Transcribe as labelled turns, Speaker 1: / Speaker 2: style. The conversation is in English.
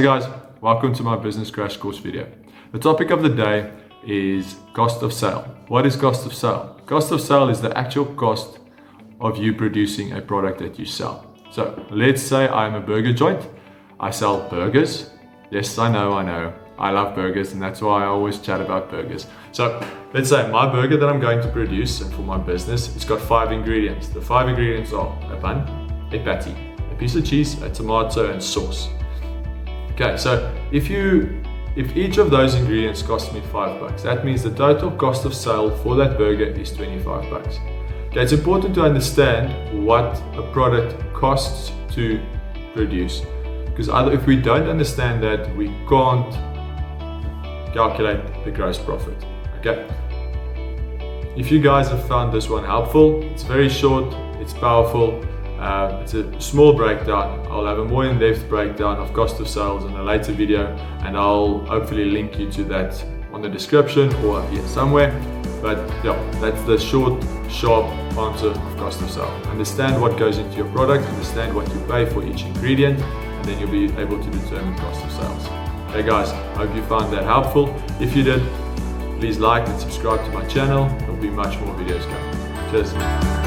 Speaker 1: Hey guys, welcome to my business crash course video. The topic of the day is cost of sale. What is cost of sale? Cost of sale is the actual cost of you producing a product that you sell. So let's say I'm a burger joint. I sell burgers. Yes, I know. I love burgers, and that's why I always chat about burgers. So let's say my burger that I'm going to produce and for my business, it's got 5 ingredients. The 5 ingredients are a bun, a patty, a piece of cheese, a tomato, and sauce. Okay, so if each of those ingredients cost me $5, that means the total cost of sale for that burger is $25. Okay, it's important to understand what a product costs to produce, because if we don't understand that, we can't calculate the gross profit. Okay, if you guys have found this one helpful, it's very short, it's powerful. It's a small breakdown. I'll have a more in-depth breakdown of cost of sales in a later video, and I'll hopefully link you to that on the description or up here somewhere. But yeah, that's the short, sharp answer of cost of sale. Understand what goes into your product, understand what you pay for each ingredient, and then you'll be able to determine cost of sales. Hey guys, hope you found that helpful. If you did, please like and subscribe to my channel. There'll be much more videos coming. Cheers.